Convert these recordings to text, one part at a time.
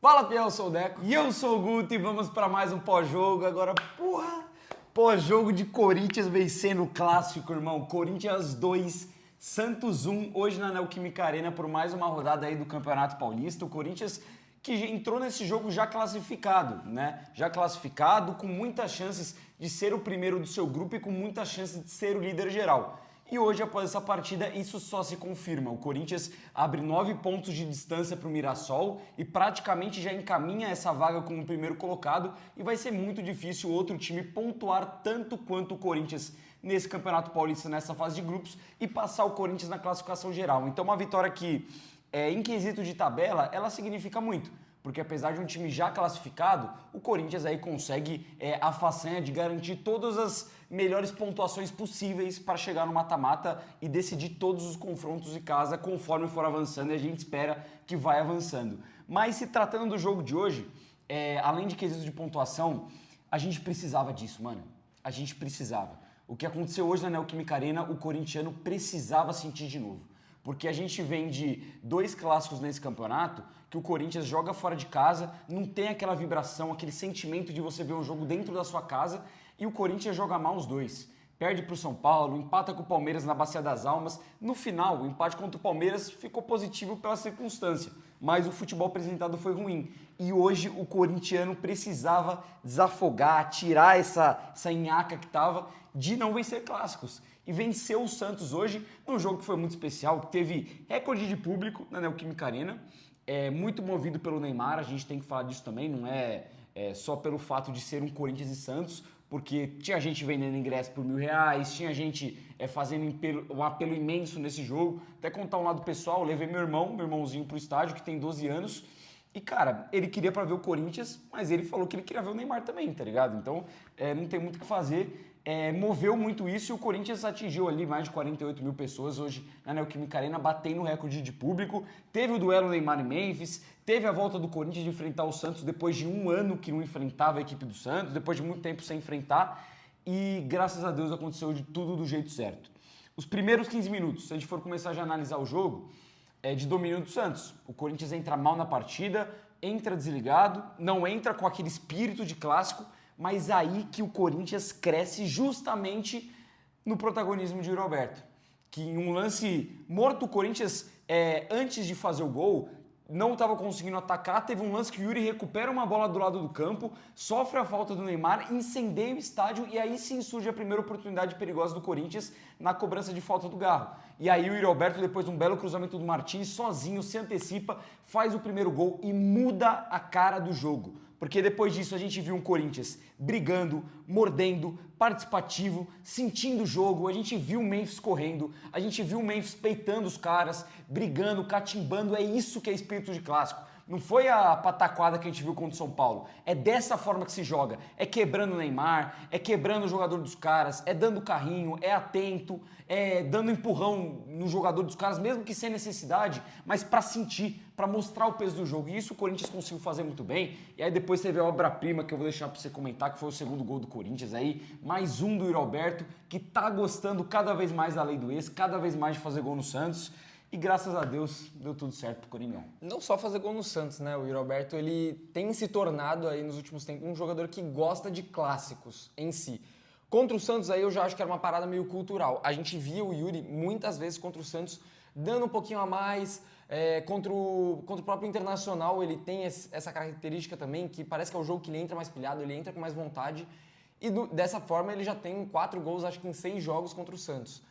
Fala, Piel, eu sou o Deco. E eu sou o Guto e vamos para mais um pós-jogo. Agora, pós-jogo de Corinthians vencendo o clássico, irmão. Corinthians 2, Santos 1, hoje na Neoquímica Arena por mais uma rodada aí do Campeonato Paulista. O Corinthians que entrou nesse jogo já classificado, né? Já classificado, com muitas chances de ser o primeiro do seu grupo e com muitas chances de ser o líder geral. E hoje, após essa partida, isso só se confirma. O Corinthians abre 9 pontos de distância para o Mirassol e praticamente já encaminha essa vaga como primeiro colocado e vai ser muito difícil outro time pontuar tanto quanto o Corinthians nesse Campeonato Paulista, nessa fase de grupos, e passar o Corinthians na classificação geral. Então, uma vitória que, em quesito de tabela, ela significa muito. Porque apesar de um time já classificado, o Corinthians aí consegue a façanha de garantir todas as melhores pontuações possíveis para chegar no mata-mata e decidir todos os confrontos de casa conforme for avançando, e a gente espera que vai avançando. Mas se tratando do jogo de hoje, além de quesito de pontuação, a gente precisava disso, mano. A gente precisava. O que aconteceu hoje na Neoquímica Arena, o corintiano precisava sentir de novo. Porque a gente vem de 2 clássicos nesse campeonato que o Corinthians joga fora de casa, não tem aquela vibração, aquele sentimento de você ver um jogo dentro da sua casa, e o Corinthians joga mal os dois. Perde para o São Paulo, empata com o Palmeiras na Bacia das Almas. No final, o empate contra o Palmeiras ficou positivo pela circunstância, mas o futebol apresentado foi ruim. E hoje o corintiano precisava desafogar, tirar essa nhaca que estava de não vencer clássicos. E venceu o Santos hoje num jogo que foi muito especial, que teve recorde de público na Neoquímica Arena, muito movido pelo Neymar, a gente tem que falar disso também, não é só pelo fato de ser um Corinthians e Santos, porque tinha gente vendendo ingresso por R$1.000, tinha gente fazendo um apelo imenso nesse jogo. Até contar um lado pessoal, eu levei meu irmãozinho pro estádio, que tem 12 anos, e cara, ele queria pra ver o Corinthians, mas ele falou que ele queria ver o Neymar também, tá ligado? Então, não tem muito o que fazer. Moveu muito isso e o Corinthians atingiu ali mais de 48 mil pessoas hoje na Neoquímica Arena, batendo o recorde de público. Teve o duelo Neymar e Memphis, teve a volta do Corinthians de enfrentar o Santos depois de um ano que não enfrentava a equipe do Santos, depois de muito tempo sem enfrentar, e graças a Deus aconteceu de tudo do jeito certo. Os primeiros 15 minutos, se a gente for começar já a analisar o jogo, é de domínio do Santos. O Corinthians entra mal na partida, entra desligado, não entra com aquele espírito de clássico, mas aí que o Corinthians cresce justamente no protagonismo de Yuri Alberto. Que em um lance morto, o Corinthians, antes de fazer o gol, não estava conseguindo atacar. Teve um lance que o Yuri recupera uma bola do lado do campo, sofre a falta do Neymar, incendeia o estádio e aí sim surge a primeira oportunidade perigosa do Corinthians na cobrança de falta do Garro. E aí o Yuri Alberto, depois de um belo cruzamento do Martins, sozinho, se antecipa, faz o primeiro gol e muda a cara do jogo. Porque depois disso a gente viu um Corinthians brigando, mordendo, participativo, sentindo o jogo. A gente viu o Memphis correndo, a gente viu o Memphis peitando os caras, brigando, catimbando. É isso que é espírito de clássico. Não foi a pataquada que a gente viu contra o São Paulo. É dessa forma que se joga. É quebrando o Neymar, é quebrando o jogador dos caras, é dando carrinho, é atento, é dando empurrão no jogador dos caras, mesmo que sem necessidade, mas para sentir, para mostrar o peso do jogo. E isso o Corinthians conseguiu fazer muito bem. E aí depois teve a obra-prima que eu vou deixar para você comentar, que foi o segundo gol do Corinthians aí. Mais um do Yuri Alberto, que tá gostando cada vez mais da lei do ex, cada vez mais de fazer gol no Santos. E graças a Deus deu tudo certo pro Coringão. Não só fazer gol no Santos, né? O Yuri Alberto, ele tem se tornado aí nos últimos tempos um jogador que gosta de clássicos em si. Contra o Santos aí eu já acho que era uma parada meio cultural. A gente via o Yuri muitas vezes contra o Santos dando um pouquinho a mais. Contra o próprio Internacional ele tem essa característica também, que parece que é o jogo que ele entra mais pilhado, ele entra com mais vontade. E dessa forma ele já tem 4 gols, acho que em 6 jogos contra o Santos.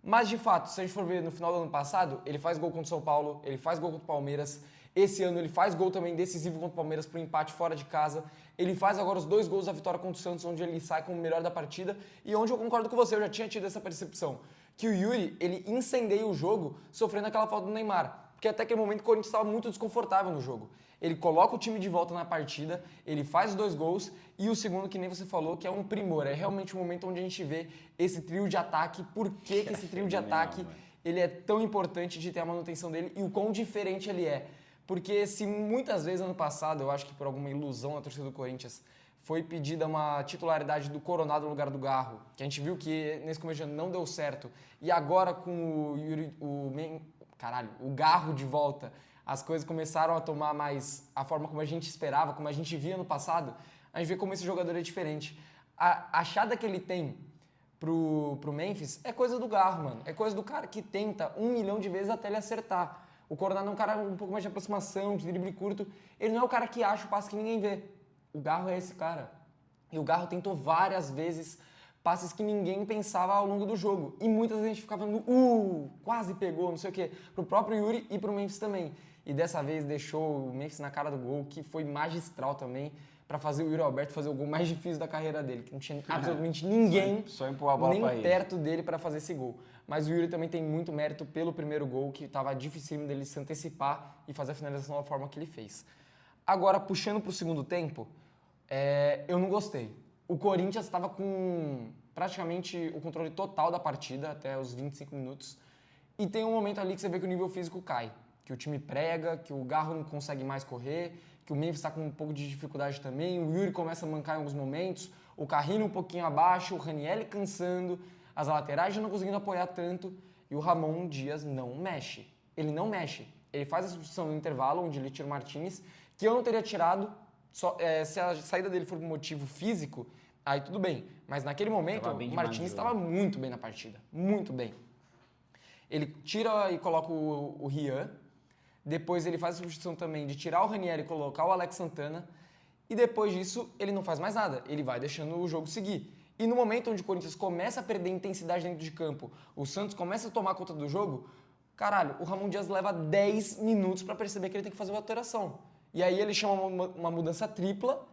Mas, de fato, se a gente for ver no final do ano passado, ele faz gol contra o São Paulo, ele faz gol contra o Palmeiras. Esse ano ele faz gol também decisivo contra o Palmeiras para o empate fora de casa. Ele faz agora os 2 gols da vitória contra o Santos, onde ele sai como o melhor da partida. E onde eu concordo com você, eu já tinha tido essa percepção. Que o Yuri, ele incendeia o jogo sofrendo aquela falta do Neymar. Porque até aquele momento o Corinthians estava muito desconfortável no jogo. Ele coloca o time de volta na partida, ele faz os 2 gols e o segundo, que nem você falou, que é um primor. É realmente o momento onde a gente vê esse trio de ataque. Por que esse trio de ataque ele é tão importante de ter a manutenção dele e o quão diferente ele é. Porque se muitas vezes ano passado, eu acho que por alguma ilusão na torcida do Corinthians, foi pedida uma titularidade do Coronado no lugar do Garro, que a gente viu que nesse começo de ano não deu certo, e agora com o Garro de volta, as coisas começaram a tomar mais a forma como a gente esperava, como a gente via no passado, a gente vê como esse jogador é diferente. A achada que ele tem pro Memphis é coisa do Garro, mano. É coisa do cara que tenta 1 milhão de vezes até ele acertar. O Coronado é um cara um pouco mais de aproximação, de drible curto. Ele não é o cara que acha o passe que ninguém vê. O Garro é esse cara. E o Garro tentou várias vezes passes que ninguém pensava ao longo do jogo. E muitas vezes a gente ficava no quase pegou, não sei o quê, pro próprio Yuri e pro Memphis também. E dessa vez deixou o Memphis na cara do gol, que foi magistral também, para fazer o Yuri Alberto fazer o gol mais difícil da carreira dele, que não tinha absolutamente ninguém só empurrar a bola nem pra ele. perto dele para fazer esse gol. Mas o Yuri também tem muito mérito pelo primeiro gol, que estava difícil dele se antecipar e fazer a finalização da forma que ele fez. Agora, puxando para o segundo tempo, eu não gostei. O Corinthians estava com praticamente o controle total da partida até os 25 minutos. E tem um momento ali que você vê que o nível físico cai. Que o time prega, que o Garro não consegue mais correr, que o Memphis está com um pouco de dificuldade também, o Yuri começa a mancar em alguns momentos, o Carrino um pouquinho abaixo, o Ranielli cansando, as laterais já não conseguindo apoiar tanto, e o Ramon Dias não mexe. Ele não mexe. Ele faz a substituição no intervalo, onde ele tira o Martinez, que eu não teria tirado se a saída dele for por motivo físico, aí tudo bem. Mas naquele momento, o Martinez estava muito bem na partida. Muito bem. Ele tira e coloca o Rian. Depois ele faz a substituição também de tirar o Ranieri e colocar o Alex Santana. E depois disso, ele não faz mais nada. Ele vai deixando o jogo seguir. E no momento onde o Corinthians começa a perder intensidade dentro de campo, o Santos começa a tomar conta do jogo, caralho, o Ramon Dias leva 10 minutos para perceber que ele tem que fazer uma alteração. E aí ele chama uma mudança tripla,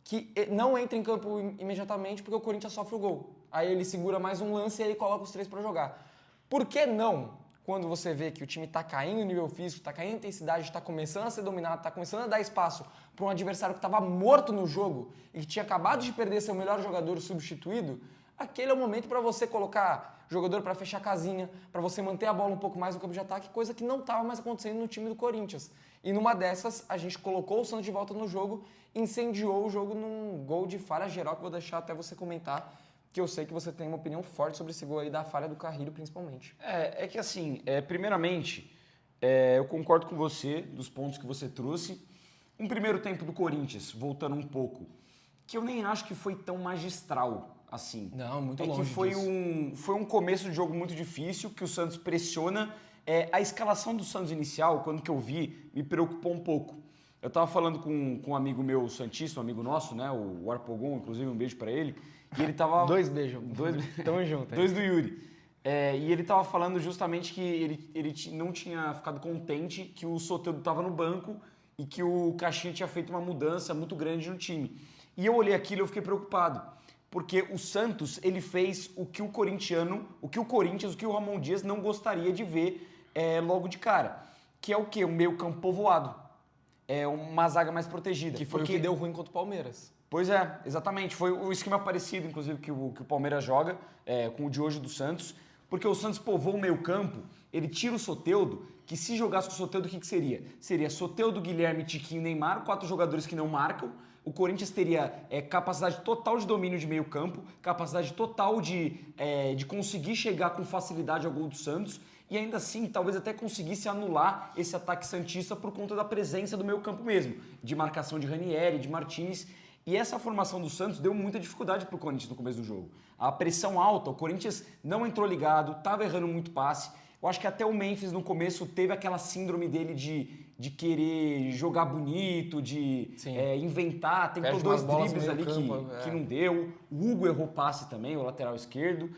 que não entra em campo imediatamente porque o Corinthians sofre o gol. Aí ele segura mais um lance e aí coloca os 3 para jogar. Por que não, quando você vê que o time está caindo no nível físico, está caindo em intensidade, está começando a ser dominado, está começando a dar espaço para um adversário que estava morto no jogo e que tinha acabado de perder seu melhor jogador substituído, aquele é o momento para você colocar jogador para fechar a casinha, para você manter a bola um pouco mais no campo de ataque, coisa que não estava mais acontecendo no time do Corinthians. E numa dessas, a gente colocou o Santos de volta no jogo, incendiou o jogo num gol de falha geral, que eu vou deixar até você comentar, que eu sei que você tem uma opinião forte sobre esse gol aí da falha do Carrilho, principalmente. É que assim, primeiramente, eu concordo com você dos pontos que você trouxe. Um primeiro tempo do Corinthians, voltando um pouco, que eu nem acho que foi tão magistral assim. Não, muito longe que foi disso. foi um começo de jogo muito difícil, que o Santos pressiona. A escalação do Santos inicial, quando que eu vi, me preocupou um pouco. Eu tava falando com um amigo meu santista, um amigo nosso, né, o Arpogon, inclusive um beijo pra ele, e ele tava... 2 beijos. Tamo junto. 2 do Yuri. E ele tava falando justamente que ele não tinha ficado contente que o Soteldo tava no banco e que o Caixinha tinha feito uma mudança muito grande no time. E eu olhei aquilo e eu fiquei preocupado, porque o Santos, ele fez o que o Corinthians, o que o Ramon Dias não gostaria de ver logo de cara, que é o quê? Um meio campo povoado. Uma zaga mais protegida. Que foi o que deu ruim contra o Palmeiras. Pois é, exatamente. Foi o esquema parecido, inclusive, que o Palmeiras joga com o de hoje do Santos, porque o Santos povoa o meio campo, ele tira o Soteldo, que se jogasse com o Soteldo, o que seria? Seria Soteldo, Guilherme, Tiquinho, Neymar, 4 jogadores que não marcam. O Corinthians teria capacidade total de domínio de meio campo, capacidade total de conseguir chegar com facilidade ao gol do Santos, e ainda assim, talvez até conseguisse anular esse ataque santista por conta da presença do meio campo mesmo, de marcação de Ranieri, de Martinez. E essa formação do Santos deu muita dificuldade para o Corinthians no começo do jogo. A pressão alta, o Corinthians não entrou ligado, estava errando muito passe. Eu acho que até o Memphis no começo teve aquela síndrome dele de querer jogar bonito, de inventar. Tentou 2 dribles ali que não deu. O Hugo errou passe também, o lateral esquerdo.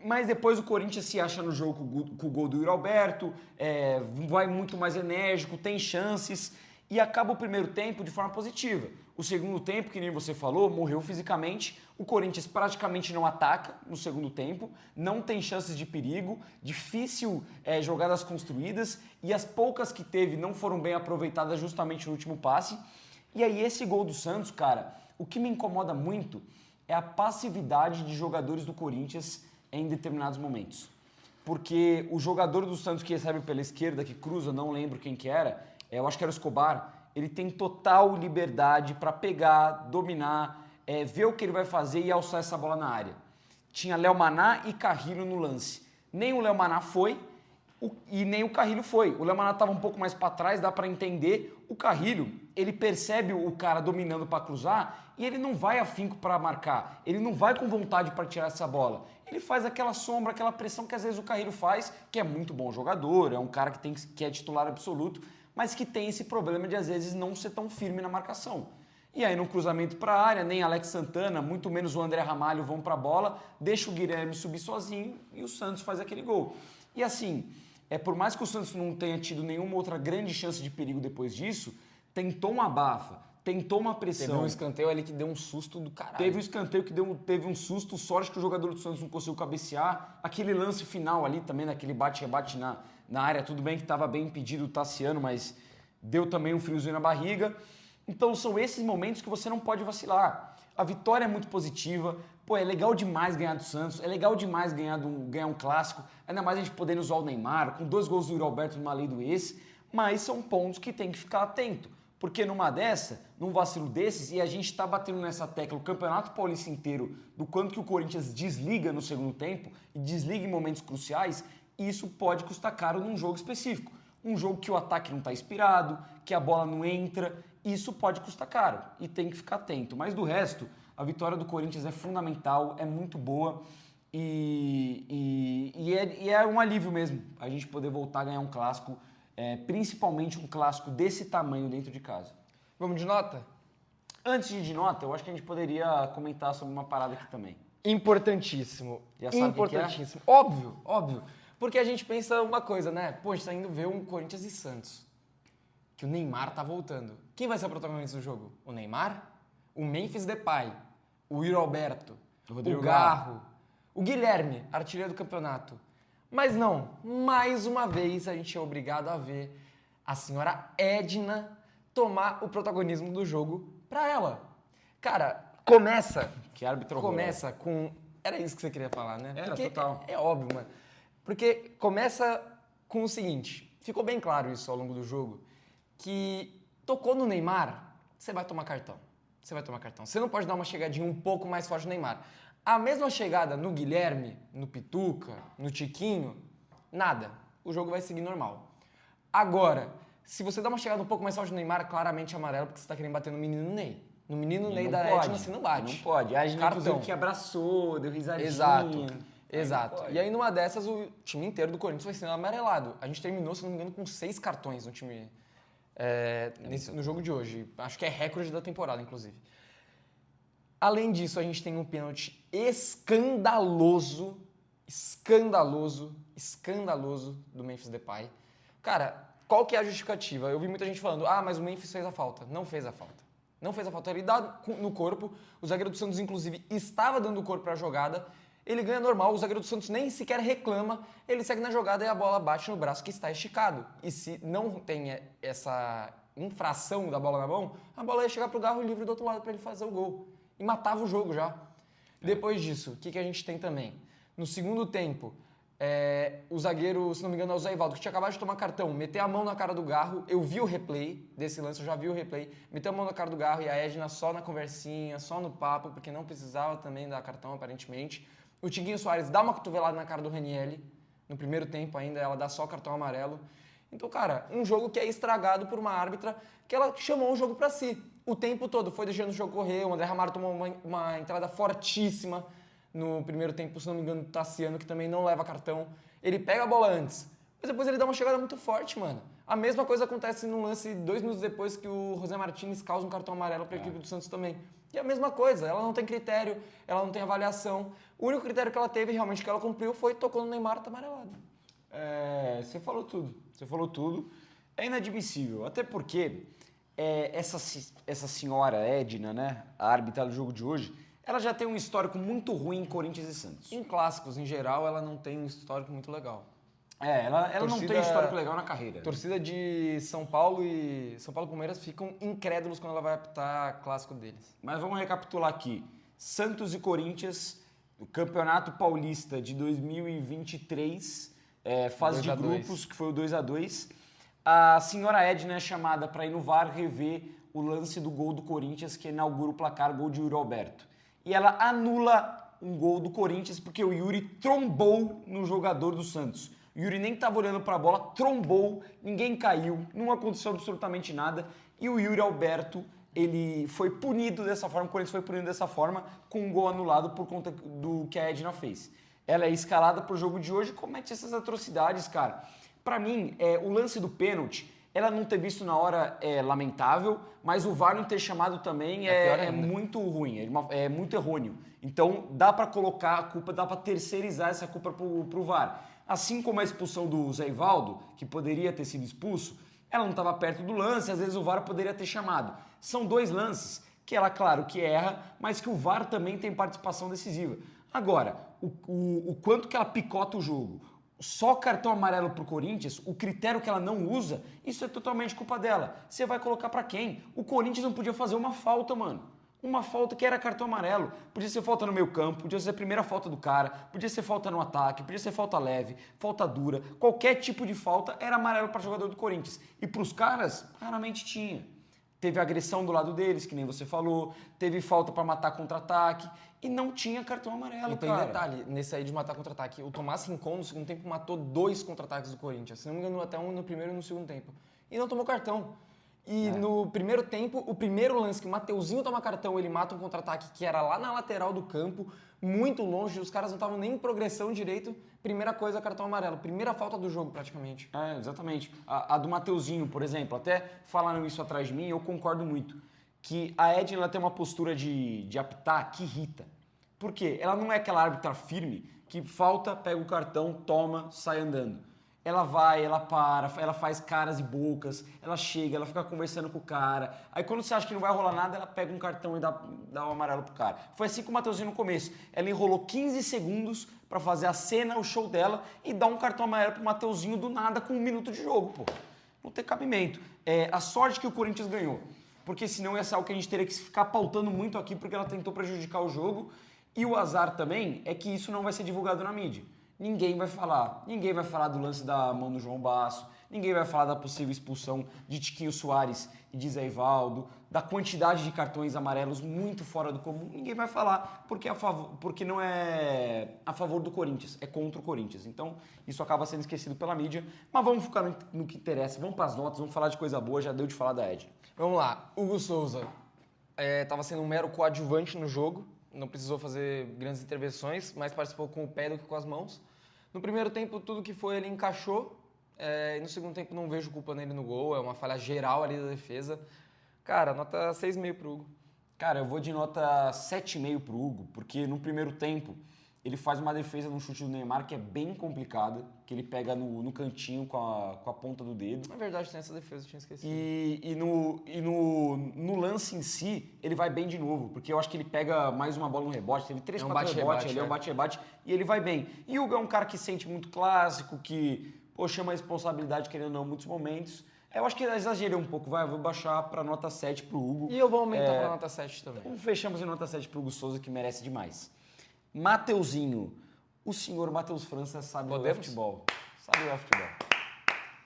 Mas depois o Corinthians se acha no jogo com o gol do Yuri Alberto, vai muito mais enérgico, tem chances e acaba o primeiro tempo de forma positiva. O segundo tempo, que nem você falou, morreu fisicamente. O Corinthians praticamente não ataca no segundo tempo, não tem chances de perigo, difícil jogadas construídas e as poucas que teve não foram bem aproveitadas justamente no último passe. E aí esse gol do Santos, cara, o que me incomoda muito é a passividade de jogadores do Corinthians em determinados momentos. Porque o jogador do Santos que recebe pela esquerda, que cruza, não lembro quem que era, eu acho que era o Escobar, ele tem total liberdade para pegar, dominar, ver o que ele vai fazer e alçar essa bola na área. Tinha Léo Maná e Carrilho no lance. Nem o Léo Maná foi, E nem o Carrilho foi. O Léo Manato estava um pouco mais para trás, dá para entender. O Carrilho, ele percebe o cara dominando para cruzar e ele não vai afinco para marcar. Ele não vai com vontade para tirar essa bola. Ele faz aquela sombra, aquela pressão que às vezes o Carrilho faz, que é muito bom jogador, é um cara que é titular absoluto, mas que tem esse problema de às vezes não ser tão firme na marcação. E aí no cruzamento para a área, nem Alex Santana, muito menos o André Ramalho vão para a bola, deixa o Guilherme subir sozinho e o Santos faz aquele gol. E assim, por mais que o Santos não tenha tido nenhuma outra grande chance de perigo depois disso, tentou uma abafa, tentou uma pressão. Teve um escanteio ali que deu um susto do caralho. Teve um escanteio que teve um susto, sorte que o jogador do Santos não conseguiu cabecear. Aquele lance final ali também, naquele bate-rebate na área, tudo bem que estava bem impedido o Tassiano, mas deu também um friozinho na barriga. Então são esses momentos que você não pode vacilar. A vitória é muito positiva, pô, é legal demais ganhar do Santos, é legal demais ganhar um clássico, ainda mais a gente podendo usar o Neymar, com 2 gols do Yuri Alberto numa lei do ex, mas são pontos que tem que ficar atento, porque numa dessa, num vacilo desses, e a gente tá batendo nessa tecla o Campeonato Paulista inteiro, do quanto que o Corinthians desliga no segundo tempo, e desliga em momentos cruciais, isso pode custar caro num jogo específico. Um jogo que o ataque não está inspirado, que a bola não entra, isso pode custar caro e tem que ficar atento. Mas do resto, a vitória do Corinthians é fundamental, é muito boa e é um alívio mesmo a gente poder voltar a ganhar um clássico, principalmente um clássico desse tamanho dentro de casa. Vamos de nota? Antes de ir de nota, eu acho que a gente poderia comentar sobre uma parada aqui também. Importantíssimo. Já sabe o que é? Importantíssimo. Óbvio, óbvio. Porque a gente pensa uma coisa, né? Pô, a gente tá indo ver um Corinthians e Santos. Que o Neymar tá voltando. Quem vai ser o protagonista do jogo? O Neymar? O Memphis Depay? O Yuri Alberto? Rodrigo o Garro? O Guilherme, artilheiro do campeonato? Mas não, mais uma vez a gente é obrigado a ver a senhora Edna tomar o protagonismo do jogo pra ela. Cara, começa... Que árbitro Começa com... Era isso que você queria falar, né? Era, Porque total. É óbvio, mano. Porque começa com o seguinte, ficou bem claro isso ao longo do jogo, que tocou no Neymar, você vai tomar cartão. Você vai tomar cartão. Você não pode dar uma chegadinha um pouco mais forte no Neymar. A mesma chegada no Guilherme, no Pituca, no Tiquinho, nada. O jogo vai seguir normal. Agora, se você dá uma chegada um pouco mais forte no Neymar, claramente amarelo, porque você tá querendo bater no menino Ney. No menino Ney da Edna, você não bate. Não pode. A gente, Cartão. inclusive, que abraçou, deu risadinha. Exato. E aí, numa dessas, o time inteiro do Corinthians foi sendo amarelado. A gente terminou, se não me engano, com 6 cartões no time no jogo de hoje. Acho que é recorde da temporada, inclusive. Além disso, a gente tem um pênalti escandaloso do Memphis Depay. Cara, qual que é a justificativa? Eu vi muita gente falando, mas o Memphis fez a falta. Não fez a falta. Não fez a falta. Ele dá no corpo. O zagueiro do Santos, inclusive, estava dando o corpo para a jogada. Ele ganha normal, o zagueiro do Santos nem sequer reclama, ele segue na jogada e a bola bate no braço que está esticado. E se não tem essa infração da bola na mão, a bola ia chegar pro Garro livre do outro lado para ele fazer o gol. E matava o jogo já. Depois disso, o que a gente tem também? No segundo tempo, o zagueiro, se não me engano, é o Zé Ivaldo, que tinha acabado de tomar cartão, meteu a mão na cara do Garro, eu vi o replay desse lance, eu já vi o replay, meteu a mão na cara do Garro e a Edna só na conversinha, só no papo, porque não precisava também dar cartão, aparentemente. O Tiquinho Soares dá uma cotovelada na cara do Ranieri, no primeiro tempo ainda, ela dá só cartão amarelo. Então, cara, um jogo que é estragado por uma árbitra que ela chamou o jogo pra si. O tempo todo, foi deixando o jogo correr, o André Ramalho tomou uma entrada fortíssima no primeiro tempo, se não me engano, do Tassiano, que também não leva cartão. Ele pega a bola antes, mas depois ele dá uma chegada muito forte, mano. A mesma coisa acontece no lance 2 minutos depois que o José Martínez causa um cartão amarelo pra equipe do Santos também. E é a mesma coisa, ela não tem critério, ela não tem avaliação. O único critério que ela teve, realmente, que ela cumpriu, foi tocou no Neymar, tá amarelado. Você falou tudo. É inadmissível, até porque essa senhora Edna, né, a árbitra do jogo de hoje, ela já tem um histórico muito ruim em Corinthians e Santos. Em clássicos, em geral, ela não tem um histórico muito legal. Ela não tem histórico legal na carreira. Torcida de São Paulo e Palmeiras ficam incrédulos quando ela vai apitar clássico deles. Mas vamos recapitular aqui. Santos e Corinthians, o Campeonato Paulista de 2023, fase de grupos, que foi o 2-2. A senhora Edna é chamada para ir no VAR rever o lance do gol do Corinthians, que inaugura o placar, gol de Yuri Alberto. E ela anula um gol do Corinthians porque o Yuri trombou no jogador do Santos. O Yuri nem estava olhando para a bola, trombou, ninguém caiu, não aconteceu absolutamente nada. E o Yuri Alberto, ele foi punido dessa forma, o Corinthians foi punido dessa forma, com um gol anulado por conta do que a Edna fez. Ela é escalada pro jogo de hoje e comete essas atrocidades, cara. Pra mim, o lance do pênalti, ela não ter visto na hora é lamentável, mas o VAR não ter chamado também é muito ruim, é muito errôneo. Então, dá pra colocar a culpa, dá pra terceirizar essa culpa pro VAR. Assim como a expulsão do Zé Ivaldo, que poderia ter sido expulso, ela não estava perto do lance, às vezes o VAR poderia ter chamado. São dois lances que ela, claro, que erra, mas que o VAR também tem participação decisiva. Agora, o quanto que ela picota o jogo, só cartão amarelo pro Corinthians, o critério que ela não usa, isso é totalmente culpa dela. Você vai colocar pra quem? O Corinthians não podia fazer uma falta, mano. Uma falta que era cartão amarelo. Podia ser falta no meio campo, podia ser a primeira falta do cara, podia ser falta no ataque, podia ser falta leve, falta dura. Qualquer tipo de falta era amarelo para jogador do Corinthians. E pros caras, raramente tinha. Teve agressão do lado deles, que nem você falou, teve falta para matar contra-ataque e não tinha cartão amarelo, E tem cara. detalhe, nesse aí de matar contra-ataque, o Tomás Rincon no segundo tempo matou 2 contra-ataques do Corinthians, se não me engano até um no primeiro e no segundo tempo, e não tomou cartão. E no primeiro tempo, o primeiro lance que o Mateuzinho toma cartão, ele mata um contra-ataque que era lá na lateral do campo, muito longe, os caras não estavam nem em progressão direito, primeira coisa, cartão amarelo, primeira falta do jogo praticamente. Exatamente. A do Mateuzinho, por exemplo, até falaram isso atrás de mim, eu concordo muito, que a Edna ela tem uma postura de apitar que irrita. Por quê? Ela não é aquela árbitra firme que falta, pega o cartão, toma, sai andando. Ela vai, ela para, ela faz caras e bocas, ela chega, ela fica conversando com o cara. Aí quando você acha que não vai rolar nada, ela pega um cartão e dá o amarelo pro cara. Foi assim com o Mateuzinho no começo. Ela enrolou 15 segundos pra fazer a cena, o show dela, e dá um cartão amarelo pro Mateuzinho do nada com 1 minuto de jogo, pô. Não tem cabimento. A sorte que o Corinthians ganhou. Porque senão ia ser algo que a gente teria que ficar pautando muito aqui, porque ela tentou prejudicar o jogo. E o azar também é que isso não vai ser divulgado na mídia. Ninguém vai falar do lance da mão do João Basso, ninguém vai falar da possível expulsão de Tiquinho Soares e de Zé Ivaldo, da quantidade de cartões amarelos muito fora do comum, ninguém vai falar porque não é a favor do Corinthians, é contra o Corinthians. Então isso acaba sendo esquecido pela mídia, mas vamos focar no que interessa, vamos para as notas, vamos falar de coisa boa, já deu de falar da Ed. Vamos lá, Hugo Souza estava sendo um mero coadjuvante no jogo, não precisou fazer grandes intervenções, mas participou com o pé do que com as mãos. No primeiro tempo, tudo que foi ele encaixou. E no segundo tempo, não vejo culpa nele no gol. É uma falha geral ali da defesa. Cara, nota 6,5 pro Hugo. Cara, eu vou de nota 7,5 pro Hugo, porque no primeiro tempo ele faz uma defesa no chute do Neymar que é bem complicada, que ele pega no cantinho com a ponta do dedo. Na verdade, tem essa defesa, eu tinha esquecido. E no lance em si, ele vai bem de novo, porque eu acho que ele pega mais uma bola no rebote, teve 3, 4 rebotes ali, é um bate-rebate, e ele vai bem. E o Hugo é um cara que sente muito clássico, que chama a responsabilidade, querendo ou não, em muitos momentos. Eu acho que eu exagerei um pouco, vou baixar para nota 7 pro Hugo. E eu vou aumentar para nota 7 também. Então fechamos em nota 7 pro Hugo Souza, que merece demais. Mateuzinho, o senhor Matheus França sabe o futebol. Sabe o futebol.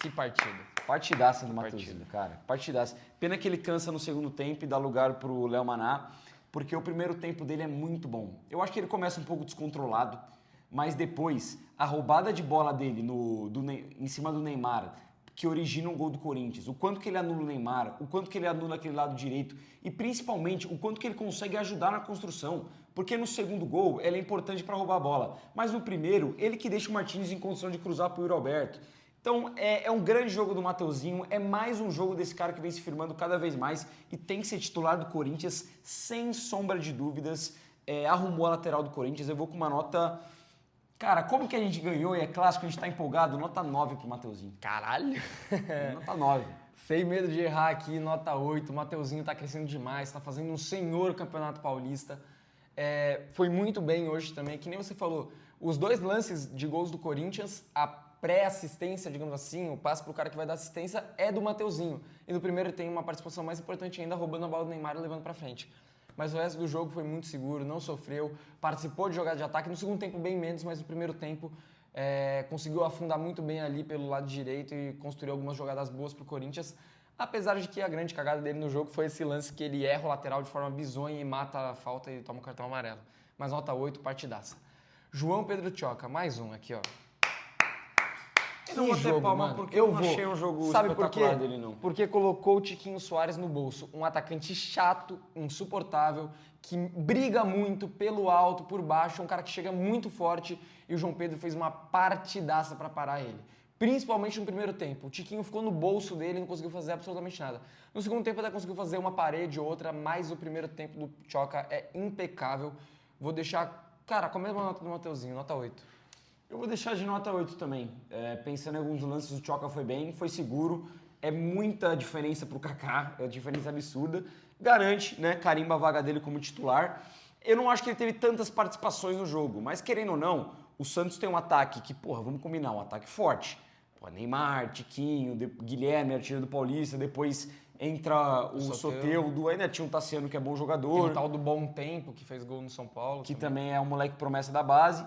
Que partida. Partidaça do Mateuzinho, cara. Partidaça. Pena que ele cansa no segundo tempo e dá lugar pro Léo Maná, porque o primeiro tempo dele é muito bom. Eu acho que ele começa um pouco descontrolado, mas depois, a roubada de bola dele em cima do Neymar, que origina um gol do Corinthians, o quanto que ele anula o Neymar, o quanto que ele anula aquele lado direito e principalmente o quanto que ele consegue ajudar na construção, porque no segundo gol ele é importante para roubar a bola, mas no primeiro ele que deixa o Martínez em condição de cruzar para o Yuri Alberto. Então é um grande jogo do Mateuzinho, é mais um jogo desse cara que vem se firmando cada vez mais e tem que ser titular do Corinthians sem sombra de dúvidas. Arrumou a lateral do Corinthians, eu vou com uma nota... Cara, como que a gente ganhou e é clássico, a gente tá empolgado, nota 9 pro Mateuzinho. Caralho! Nota 9. Sem medo de errar aqui, nota 8. O Mateuzinho tá crescendo demais, tá fazendo um senhor campeonato paulista. Foi muito bem hoje também, que nem você falou. Os 2 lances de gols do Corinthians, a pré-assistência, digamos assim, o passe pro cara que vai dar assistência é do Mateuzinho. E no primeiro tem uma participação mais importante ainda, roubando a bola do Neymar e levando pra frente. Mas o resto do jogo foi muito seguro, não sofreu, participou de jogada de ataque. No segundo tempo bem menos, mas no primeiro tempo conseguiu afundar muito bem ali pelo lado direito e construir algumas jogadas boas pro Corinthians. Apesar de que a grande cagada dele no jogo foi esse lance que ele erra o lateral de forma bizonha e mata a falta e toma o cartão amarelo. Mas nota 8, partidaça. João Pedro Tchoca, mais um aqui, ó. Eu não vou ter palma porque eu não achei um jogo espetacular dele, não. Porque colocou o Tiquinho Soares no bolso. Um atacante chato, insuportável, que briga muito pelo alto, por baixo, um cara que chega muito forte e o João Pedro fez uma partidaça para parar ele. Principalmente no primeiro tempo. O Tiquinho ficou no bolso dele e não conseguiu fazer absolutamente nada. No segundo tempo até conseguiu fazer uma parede ou outra, mas o primeiro tempo do Tchoca é impecável. Vou deixar, cara, com a mesma nota do Mateuzinho, nota 8. Eu vou deixar de nota 8 também. Pensando em alguns lances, o Tchoca foi bem, foi seguro. É muita diferença pro Kaká, é diferença absurda. Garante, né, carimba a vaga dele como titular. Eu não acho que ele teve tantas participações no jogo, mas querendo ou não, o Santos tem um ataque que, porra, vamos combinar, um ataque forte. Pô, Neymar, Tiquinho, Guilherme, artilheiro do Paulista, depois entra o Soteldo, ainda tinha um Tassiano que é bom jogador. Tem o tal do Bom Tempo, que fez gol no São Paulo. Que também é um moleque promessa da base.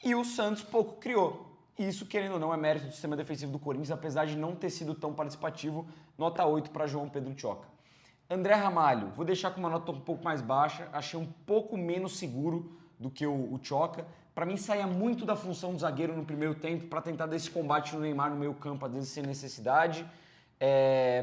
E o Santos pouco criou. Isso, querendo ou não, é mérito do sistema defensivo do Corinthians, apesar de não ter sido tão participativo. Nota 8 para João Pedro Tchoca. André Ramalho, vou deixar com uma nota um pouco mais baixa. Achei um pouco menos seguro do que o Tchoca. Para mim, saía muito da função do zagueiro no primeiro tempo para tentar dar esse combate no Neymar no meio campo, às vezes sem necessidade.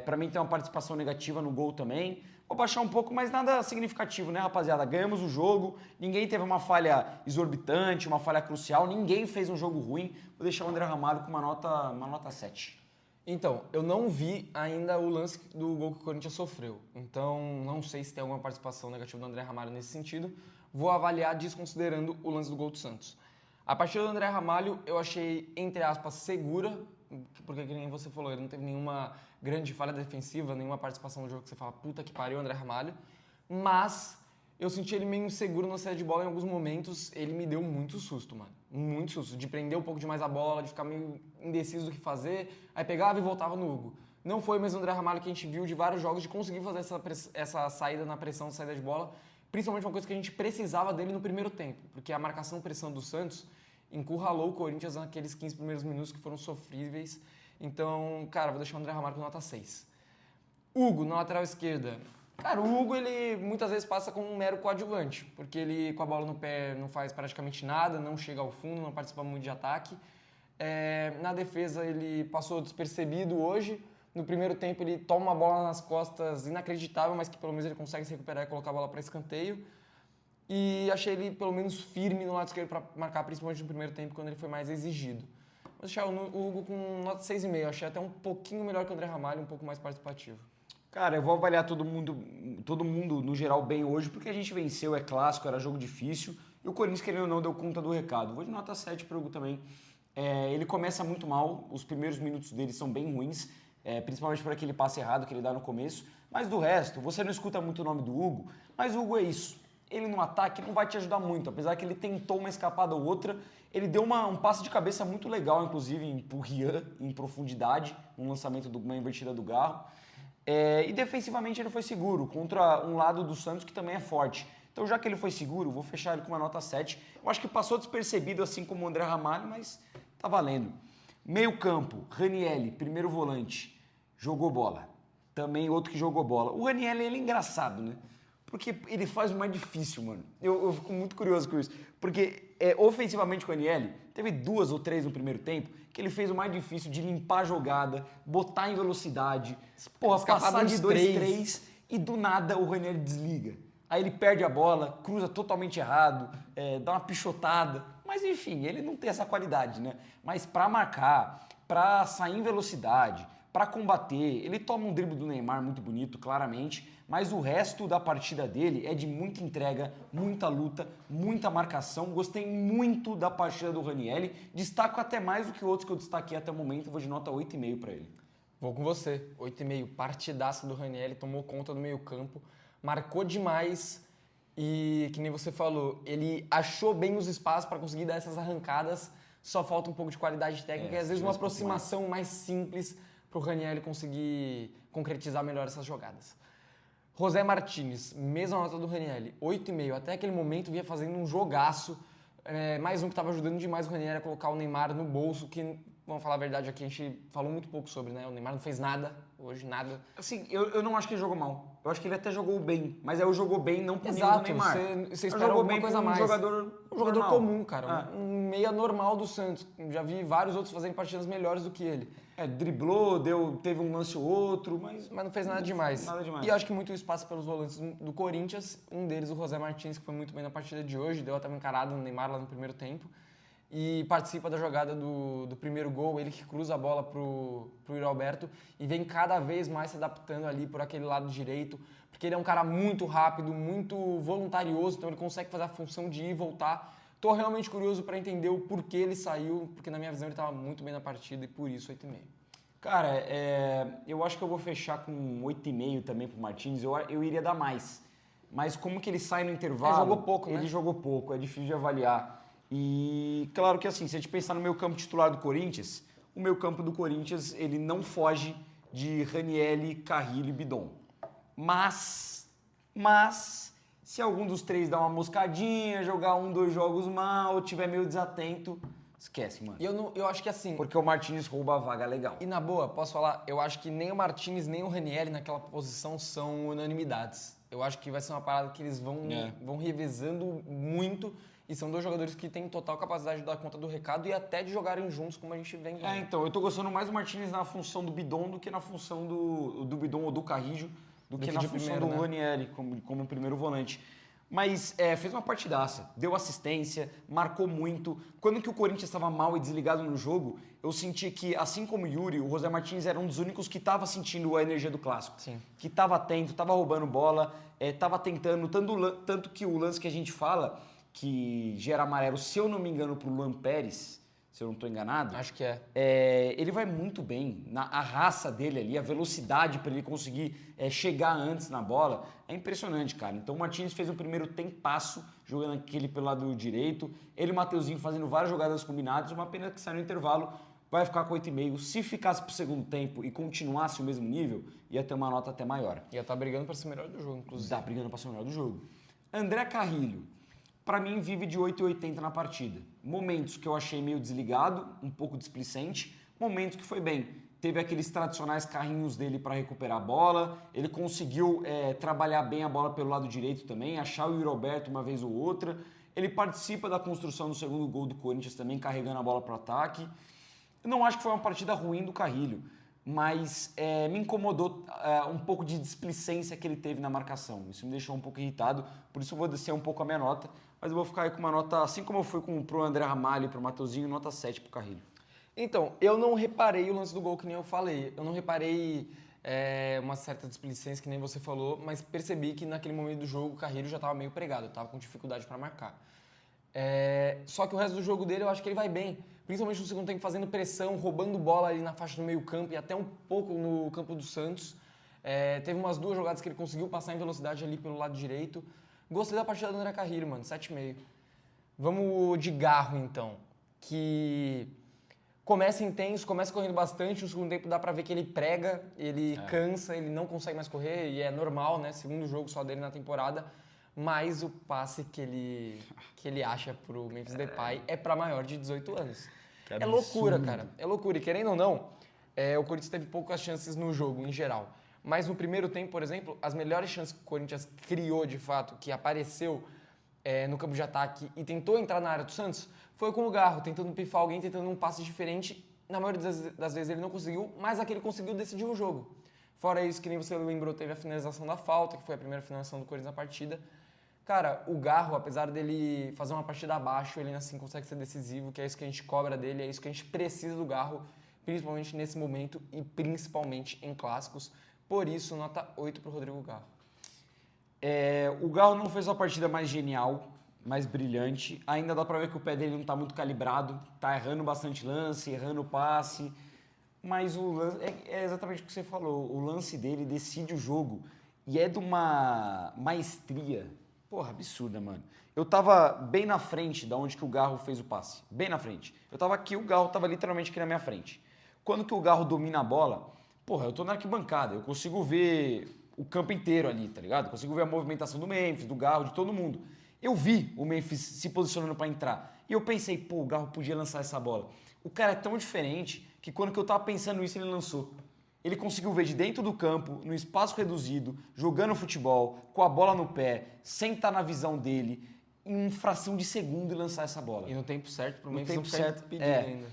Para mim, tem uma participação negativa no gol também. Vou baixar um pouco, mas nada significativo, né, rapaziada? Ganhamos o jogo, ninguém teve uma falha exorbitante, uma falha crucial, ninguém fez um jogo ruim. Vou deixar o André Ramalho com uma nota 7. Então, eu não vi ainda o lance do gol que o Corinthians sofreu. Então, não sei se tem alguma participação negativa do André Ramalho nesse sentido. Vou avaliar desconsiderando o lance do gol do Santos. A partida do André Ramalho eu achei, entre aspas, segura, porque que nem você falou, ele não teve nenhuma grande falha defensiva, nenhuma participação no jogo que você fala, puta que pariu, André Ramalho. Mas eu senti ele meio inseguro na saída de bola em alguns momentos, ele me deu muito susto, mano. Muito susto, de prender um pouco demais a bola, de ficar meio indeciso do que fazer, aí pegava e voltava no Hugo. Não foi o mesmo André Ramalho que a gente viu de vários jogos, de conseguir fazer essa saída na pressão, saída de bola, principalmente uma coisa que a gente precisava dele no primeiro tempo, porque a marcação-pressão do Santos encurralou o Corinthians naqueles 15 primeiros minutos que foram sofríveis. Então, cara, vou deixar o André Ramalho com nota 6. Hugo, na lateral esquerda. Cara, o Hugo, ele muitas vezes passa como um mero coadjuvante, porque ele com a bola no pé não faz praticamente nada, não chega ao fundo, não participa muito de ataque. Na defesa, ele passou despercebido hoje. No primeiro tempo, ele toma uma bola nas costas inacreditável, mas que pelo menos ele consegue se recuperar e colocar a bola para escanteio. E achei ele pelo menos firme no lado esquerdo para marcar, principalmente no primeiro tempo, quando ele foi mais exigido. Vou deixar o Hugo com nota 6,5. Achei até um pouquinho melhor que o André Ramalho, um pouco mais participativo. Cara, eu vou avaliar todo mundo no geral bem hoje, porque a gente venceu, é clássico, era jogo difícil. E o Corinthians, querendo ou não, deu conta do recado. Vou de nota 7 pro Hugo também. Ele começa muito mal, os primeiros minutos dele são bem ruins, principalmente por aquele passe errado que ele dá no começo. Mas do resto, você não escuta muito o nome do Hugo, mas o Hugo é isso. Ele no ataque não vai te ajudar muito, apesar que ele tentou uma escapada ou outra. Ele deu um passe de cabeça muito legal, inclusive, pro Rian, em profundidade, no lançamento de uma invertida do Garro. E defensivamente ele foi seguro, contra um lado do Santos que também é forte. Então, já que ele foi seguro, vou fechar ele com uma nota 7. Eu acho que passou despercebido, assim como o André Ramalho, mas tá valendo. Meio campo, Ranielli, primeiro volante, jogou bola. Também outro que jogou bola. O Ranielli, ele é engraçado, né? Porque ele faz o mais difícil, mano. Eu fico muito curioso com isso. Porque, ofensivamente, o Ranielli teve 2 ou 3 no primeiro tempo que ele fez o mais difícil de limpar a jogada, botar em velocidade, passar de 2-3 e do nada o Ranielli desliga. Aí ele perde a bola, cruza totalmente errado, dá uma pichotada. Mas enfim, ele não tem essa qualidade, né? Mas pra marcar, pra sair em velocidade, pra combater, ele toma um drible do Neymar muito bonito, claramente, mas o resto da partida dele é de muita entrega, muita luta, muita marcação. Gostei muito da partida do Ranielli, destaco até mais do que outros que eu destaquei até o momento, vou de nota 8,5 para ele. Vou com você, 8,5, partidaça do Ranielli, tomou conta do meio campo, marcou demais e, que nem você falou, ele achou bem os espaços para conseguir dar essas arrancadas, só falta um pouco de qualidade técnica e às vezes uma aproximação mais simples para o Ranielli conseguir concretizar melhor essas jogadas. José Martínez, mesma nota do Ranielli, 8,5. Até aquele momento vinha fazendo um jogaço, mais um que estava ajudando demais o Ranielli a colocar o Neymar no bolso, que vamos falar a verdade aqui, a gente falou muito pouco sobre, né? O Neymar não fez nada hoje, nada. Assim, eu não acho que ele jogou mal. Eu acho que ele até jogou bem, mas aí eu jogou bem não pro nível do Exato, Neymar. você Eu espera jogou alguma bem coisa a pra mais. Um jogador normal. comum, cara. Um meia normal do Santos. Já vi vários outros fazendo partidas melhores do que ele. Driblou, teve um lance ou outro, mas Não fez nada demais. Nada demais. E eu acho que muito isso passa pelos volantes do Corinthians. Um deles, o José Martins, que foi muito bem na partida de hoje. Deu até uma encarada no Neymar lá no primeiro tempo. E participa da jogada do primeiro gol, ele que cruza a bola pro Yuri Alberto e vem cada vez mais se adaptando ali por aquele lado direito, porque ele é um cara muito rápido, muito voluntarioso, então ele consegue fazer a função de ir e voltar. Tô realmente curioso para entender o porquê ele saiu, porque na minha visão ele estava muito bem na partida e por isso 8,5. Cara, eu acho que eu vou fechar com 8,5 também pro Martins, eu iria dar mais. Mas como que ele sai no intervalo... Jogou pouco, né? Ele jogou pouco, é difícil de avaliar. E claro que assim, se a gente pensar no meio campo titular do Corinthians, o meio campo do Corinthians, ele não foge de Ranieri, Carrilho e Bidon. Mas, se algum dos três dar uma moscadinha, jogar 2 jogos mal, tiver meio desatento, esquece, mano. E eu acho que assim... Porque o Martins rouba a vaga legal. E na boa, posso falar, eu acho que nem o Martins nem o Ranieri naquela posição são unanimidades. Eu acho que vai ser uma parada que eles vão revezando muito. E são 2 jogadores que têm total capacidade de dar conta do recado e até de jogarem juntos, como a gente vem vendo. Então, eu tô gostando mais do Martins na função do Bidon do que na função do Bidon ou do Carrijo, do que na função do Ranieri, como primeiro volante. Mas fez uma partidaça, deu assistência, marcou muito. Quando que o Corinthians estava mal e desligado no jogo, eu senti que, assim como o Yuri, o José Martins era um dos únicos que estava sentindo a energia do clássico. Sim. Que estava atento, estava roubando bola, estava tentando, tanto que o lance que a gente fala... que gera amarelo, se eu não me engano, pro Luan Pérez, se eu não estou enganado. Acho que é. Ele vai muito bem. A raça dele ali, a velocidade para ele conseguir chegar antes na bola, é impressionante, cara. Então o Martins fez o primeiro tempasso, jogando aquele pelo lado direito. Ele e o Mateuzinho fazendo várias jogadas combinadas, uma pena que sai no intervalo, vai ficar com 8,5. Se ficasse pro segundo tempo e continuasse o mesmo nível, ia ter uma nota até maior. Ia estar brigando para ser melhor do jogo, inclusive. Tá brigando para ser melhor do jogo. André Carrilho. Para mim, vive de 8,80 na partida. Momentos que eu achei meio desligado, um pouco displicente, momentos que foi bem. Teve aqueles tradicionais carrinhos dele para recuperar a bola, ele conseguiu trabalhar bem a bola pelo lado direito também, achar o Yuri Alberto uma vez ou outra. Ele participa da construção do segundo gol do Corinthians também, carregando a bola para o ataque. Eu não acho que foi uma partida ruim do Carrilho, mas me incomodou um pouco de displicência que ele teve na marcação. Isso me deixou um pouco irritado, por isso eu vou descer um pouco a minha nota, mas eu vou ficar aí com uma nota, assim como eu fui pro André Ramalho e pro Mateuzinho, nota 7 pro Carrilho. Então, eu não reparei o lance do gol que nem eu falei. Eu não reparei uma certa displicência que nem você falou, mas percebi que naquele momento do jogo o Carrilho já estava meio pregado, estava com dificuldade para marcar. Só que o resto do jogo dele eu acho que ele vai bem, principalmente no segundo tempo fazendo pressão, roubando bola ali na faixa do meio campo e até um pouco no campo do Santos. Teve umas 2 jogadas que ele conseguiu passar em velocidade ali pelo lado direito. Gostei da partida do André Carrilho, mano, 7,5. Vamos de Garro então, que começa intenso, começa correndo bastante, no segundo tempo dá pra ver que ele prega, ele cansa, ele não consegue mais correr e é normal, né? Segundo jogo só dele na temporada. Mas o passe que ele acha pro Memphis Depay é pra maior de 18 anos. É loucura, cara. É loucura. E querendo ou não, o Corinthians teve poucas chances no jogo, em geral. Mas no primeiro tempo, por exemplo, as melhores chances que o Corinthians criou, de fato, que apareceu no campo de ataque e tentou entrar na área do Santos, foi com o Garro, tentando pifar alguém, tentando um passe diferente. Na maioria das vezes ele não conseguiu, mas aquele conseguiu decidir o jogo. Fora isso, que nem você lembrou, teve a finalização da falta, que foi a primeira finalização do Corinthians na partida. Cara, o Garro, apesar dele fazer uma partida abaixo, ele assim consegue ser decisivo, que é isso que a gente cobra dele, é isso que a gente precisa do Garro, principalmente nesse momento e principalmente em clássicos. Por isso, nota 8 pro Rodrigo Garro. O Garro não fez a partida mais genial, mais brilhante. Ainda dá pra ver que o pé dele não tá muito calibrado, tá errando bastante lance, errando passe. Mas o lance, é exatamente o que você falou, o lance dele decide o jogo e é de uma maestria, porra, absurda, mano. Eu tava bem na frente da onde que o Garro fez o passe, bem na frente. Eu tava aqui, o Garro tava literalmente aqui na minha frente. Quando que o Garro domina a bola, porra, eu tô na arquibancada, eu consigo ver o campo inteiro ali, tá ligado? Eu consigo ver a movimentação do Memphis, do Garro, de todo mundo. Eu vi o Memphis se posicionando pra entrar e eu pensei, pô, o Garro podia lançar essa bola. O cara é tão diferente que quando que eu tava pensando isso, ele lançou. Ele conseguiu ver de dentro do campo, no espaço reduzido, jogando futebol, com a bola no pé, sem estar na visão dele, em uma fração de segundo e lançar essa bola. E no tempo certo, pro No Memphis tempo não ficar certo, impedido ainda.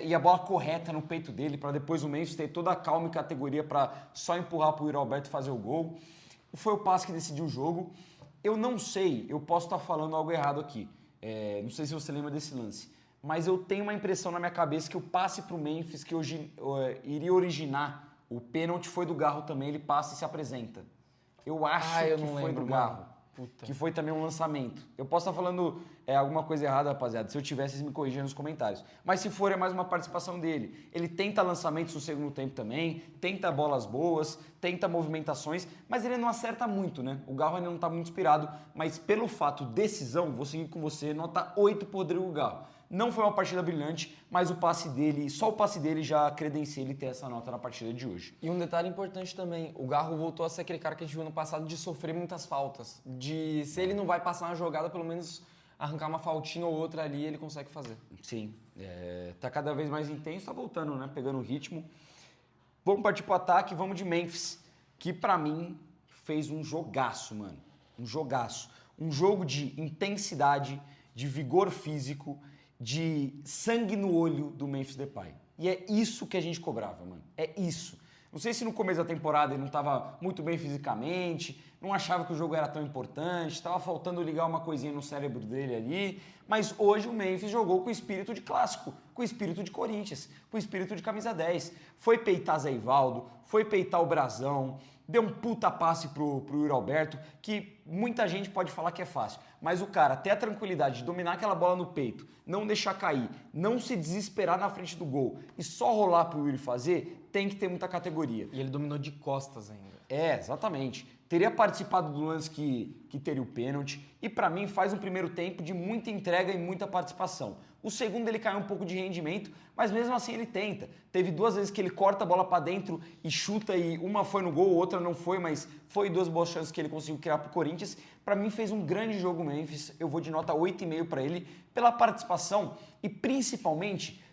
e a bola correta no peito dele, para depois o Memphis ter toda a calma e categoria para só empurrar pro Yuri Alberto fazer o gol. Foi o passe que decidiu o jogo. Eu não sei, eu posso estar falando algo errado aqui. Não sei se você lembra desse lance. Mas eu tenho uma impressão na minha cabeça que o passe pro Memphis que hoje iria originar o pênalti foi do Garro também, ele passa e se apresenta. Eu acho eu que não foi lembro, do Garro. mano. Puta. Que foi também um lançamento. Eu posso estar falando alguma coisa errada, rapaziada. Se eu tivesse, vocês me corrigem nos comentários. Mas se for, é mais uma participação dele. Ele tenta lançamentos no segundo tempo também, tenta bolas boas, tenta movimentações, mas ele não acerta muito, né? O Garro ainda não está muito inspirado, mas pelo fato decisão, vou seguir com você, nota 8 pro Rodrigo Garro. Não foi uma partida brilhante, mas o passe dele, só o passe dele já credencia ele ter essa nota na partida de hoje. E um detalhe importante também, o Garro voltou a ser aquele cara que a gente viu no passado de sofrer muitas faltas. De se ele não vai passar uma jogada, pelo menos arrancar uma faltinha ou outra ali, ele consegue fazer. Sim, tá cada vez mais intenso, tá voltando, né? Pegando o ritmo. Vamos partir pro ataque, vamos de Memphis, que pra mim fez um jogaço, mano. Um jogaço. Um jogo de intensidade, de vigor físico, de sangue no olho do Memphis Depay. E é isso que a gente cobrava, mano. É isso. Não sei se no começo da temporada ele não estava muito bem fisicamente, não achava que o jogo era tão importante, estava faltando ligar uma coisinha no cérebro dele ali, mas hoje o Memphis jogou com o espírito de clássico, com o espírito de Corinthians, com o espírito de camisa 10. Foi peitar Zé Ivaldo, foi peitar o Brazão, deu um puta passe pro Yuri Alberto, que muita gente pode falar que é fácil, mas o cara ter a tranquilidade de dominar aquela bola no peito, não deixar cair, não se desesperar na frente do gol e só rolar pro Yuri fazer, tem que ter muita categoria. E ele dominou de costas ainda. Exatamente. Teria participado do lance que teria o pênalti e pra mim faz um primeiro tempo de muita entrega e muita participação. O segundo ele caiu um pouco de rendimento, mas mesmo assim ele tenta. Teve 2 vezes que ele corta a bola pra dentro e chuta e uma foi no gol, outra não foi, mas foi 2 boas chances que ele conseguiu criar pro Corinthians. Pra mim fez um grande jogo o Memphis, eu vou de nota 8,5 pra ele pela participação e principalmente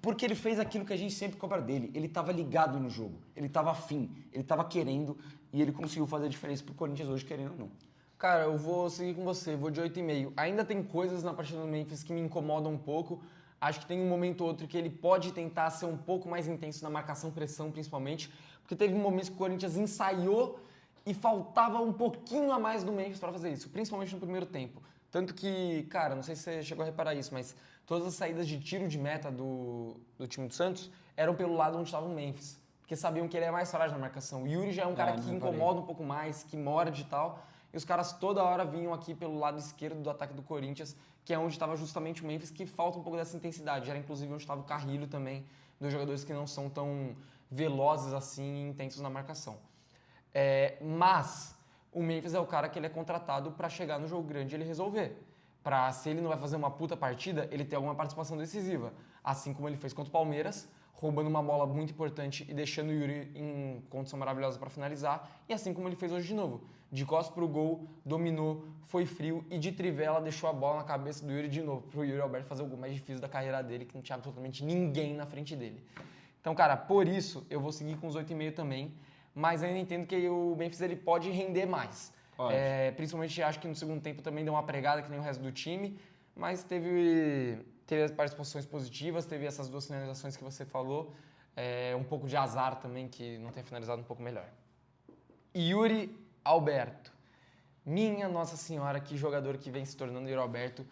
porque ele fez aquilo que a gente sempre cobra dele. Ele estava ligado no jogo, ele estava afim, ele estava querendo e ele conseguiu fazer a diferença pro Corinthians hoje, querendo ou não. Cara, eu vou seguir com você, vou de 8,5. Ainda tem coisas na partida do Memphis que me incomodam um pouco. Acho que tem um momento ou outro que ele pode tentar ser um pouco mais intenso na marcação-pressão, principalmente, porque teve momentos que o Corinthians ensaiou e faltava um pouquinho a mais do Memphis para fazer isso, principalmente no primeiro tempo. Tanto que, cara, não sei se você chegou a reparar isso, mas todas as saídas de tiro de meta do time do Santos eram pelo lado onde estava o Memphis, porque sabiam que ele é mais frágil na marcação. O Yuri já é um cara que incomoda um pouco mais, que morde e tal, e os caras toda hora vinham aqui pelo lado esquerdo do ataque do Corinthians, que é onde estava justamente o Memphis, que falta um pouco dessa intensidade. Era inclusive onde estava o Carrilho também, dos jogadores que não são tão velozes assim e intensos na marcação. Mas o Memphis é o cara que ele é contratado para chegar no jogo grande e ele resolver. Pra, se ele não vai fazer uma puta partida, ele ter alguma participação decisiva. Assim como ele fez contra o Palmeiras, roubando uma bola muito importante e deixando o Yuri em condição maravilhosa para finalizar. E assim como ele fez hoje de novo. De costas pro gol, dominou, foi frio e de trivela deixou a bola na cabeça do Yuri de novo. Pro Yuri Alberto fazer o gol mais difícil da carreira dele, que não tinha absolutamente ninguém na frente dele. Então, cara, por isso eu vou seguir com os 8,5 também. Mas eu ainda entendo que o Memphis ele pode render mais. Principalmente acho que no segundo tempo também deu uma pregada que nem o resto do time, mas teve as participações positivas, teve essas 2 finalizações que você falou, um pouco de azar também que não tem finalizado um pouco melhor. Yuri Alberto, minha Nossa Senhora, que jogador que vem se tornando Yuri Alberto,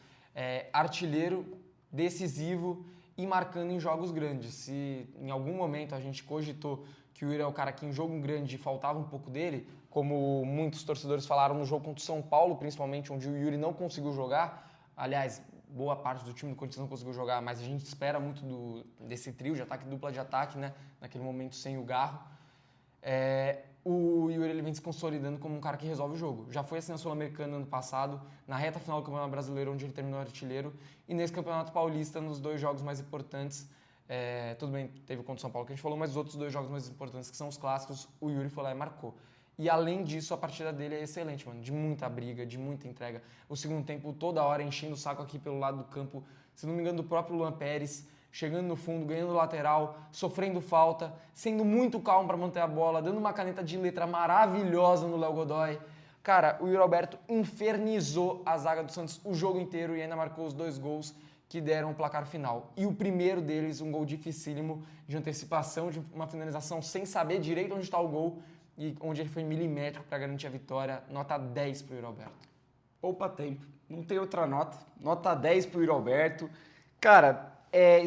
artilheiro, decisivo e marcando em jogos grandes. Se em algum momento a gente cogitou que o Yuri é o cara que em jogo grande faltava um pouco dele, como muitos torcedores falaram no jogo contra o São Paulo, principalmente, onde o Yuri não conseguiu jogar. Aliás, boa parte do time do Corinthians não conseguiu jogar, mas a gente espera muito desse trio de ataque, dupla de ataque, né? Naquele momento sem o Garro. O Yuri ele vem se consolidando como um cara que resolve o jogo. Já foi assim na Sul-Americana ano passado, na reta final do Campeonato Brasileiro, onde ele terminou artilheiro, e nesse Campeonato Paulista, nos 2 jogos mais importantes. Tudo bem, teve contra o São Paulo que a gente falou, mas os outros 2 jogos mais importantes, que são os clássicos, o Yuri foi lá e marcou. E além disso, a partida dele é excelente, mano. De muita briga, de muita entrega. O segundo tempo, toda hora, enchendo o saco aqui pelo lado do campo. Se não me engano, do próprio Luan Pérez, chegando no fundo, ganhando lateral, sofrendo falta, sendo muito calmo para manter a bola, dando uma caneta de letra maravilhosa no Léo Godoy. Cara, o Yuri Alberto infernizou a zaga do Santos o jogo inteiro e ainda marcou os 2 gols que deram o placar final. E o primeiro deles, um gol dificílimo de antecipação, de uma finalização sem saber direito onde está o gol e onde ele foi milimétrico para garantir a vitória. Nota 10 para o Yuri Alberto. Poupa tempo, não tem outra nota. Nota 10 pro Yuri Alberto. Cara,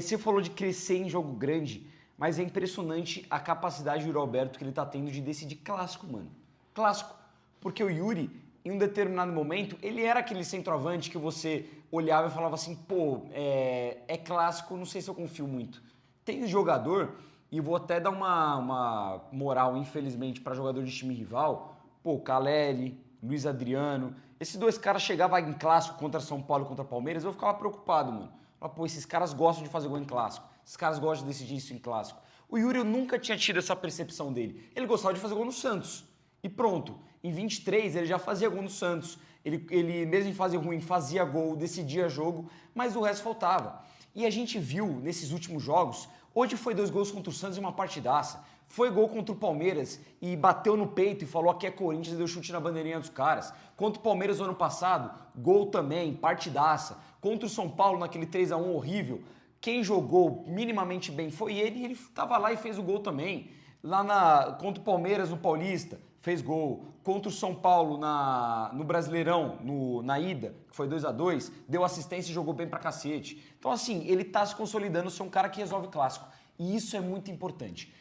você falou de crescer em jogo grande, mas é impressionante a capacidade do Yuri Alberto que ele tá tendo de decidir clássico, mano. Clássico. Porque o Yuri, em um determinado momento, ele era aquele centroavante que você olhava e falava assim, pô, é clássico, não sei se eu confio muito. Tem jogador, e vou até dar uma moral, infelizmente, para jogador de time rival, pô, Caleri, Luiz Adriano, esses 2 caras chegavam em clássico contra São Paulo e contra Palmeiras, eu ficava preocupado, mano. Pô, esses caras gostam de fazer gol em clássico, esses caras gostam de decidir isso em clássico. O Yuri, eu nunca tinha tido essa percepção dele. Ele gostava de fazer gol no Santos. E pronto, em 23 ele já fazia gol no Santos, ele mesmo em fase ruim fazia gol, decidia jogo, mas o resto faltava. E a gente viu nesses últimos jogos, hoje foi 2 gols contra o Santos e uma partidaça, foi gol contra o Palmeiras e bateu no peito e falou aqui é Corinthians e deu chute na bandeirinha dos caras. Contra o Palmeiras no ano passado, gol também, partidaça. Contra o São Paulo naquele 3-1 horrível, quem jogou minimamente bem foi ele e ele estava lá e fez o gol também. Contra o Palmeiras no Paulista, fez gol. Contra o São Paulo no Brasileirão, na ida, que foi 2-2, deu assistência e jogou bem pra cacete. Então, assim, ele tá se consolidando ser um cara que resolve clássico. E isso é muito importante.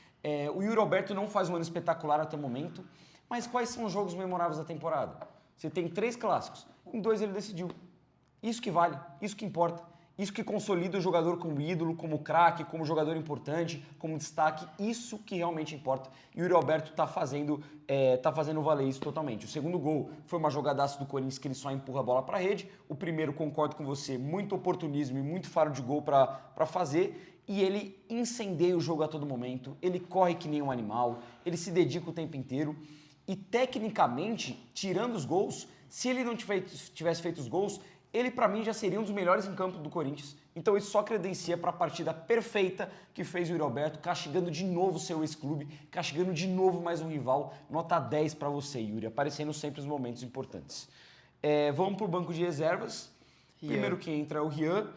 O Yuri Alberto não faz um ano espetacular até o momento, mas quais são os jogos memoráveis da temporada? Você tem 3 clássicos, em 2 ele decidiu. Isso que vale, isso que importa. Isso que consolida o jogador como ídolo, como craque, como jogador importante, como destaque, isso que realmente importa. E o Yuri Alberto tá fazendo valer isso totalmente. O segundo gol foi uma jogadaça do Corinthians que ele só empurra a bola para a rede. O primeiro, concordo com você, muito oportunismo e muito faro de gol para fazer. E ele incendeia o jogo a todo momento, ele corre que nem um animal, ele se dedica o tempo inteiro. E tecnicamente, tirando os gols, se ele não tivesse feito os gols, ele para mim já seria um dos melhores em campo do Corinthians. Então isso só credencia para a partida perfeita que fez o Yuri Alberto, castigando de novo o seu ex-clube, castigando de novo mais um rival. Nota 10 para você, Yuri, aparecendo sempre nos momentos importantes. Vamos para o banco de reservas. Primeiro que entra é o Rian.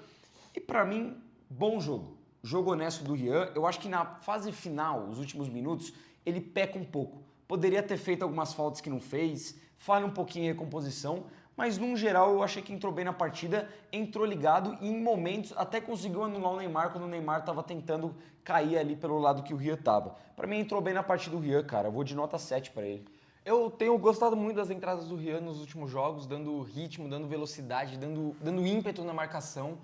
E para mim, bom jogo. Jogo honesto do Rian. Eu acho que na fase final, os últimos minutos, ele peca um pouco. Poderia ter feito algumas faltas que não fez, falha um pouquinho em recomposição, mas num geral eu achei que entrou bem na partida, entrou ligado e em momentos até conseguiu anular o Neymar quando o Neymar estava tentando cair ali pelo lado que o Rian estava. Para mim entrou bem na partida do Rian, cara. Eu vou de nota 7 para ele. Eu tenho gostado muito das entradas do Rian nos últimos jogos, dando ritmo, dando velocidade, dando ímpeto na marcação.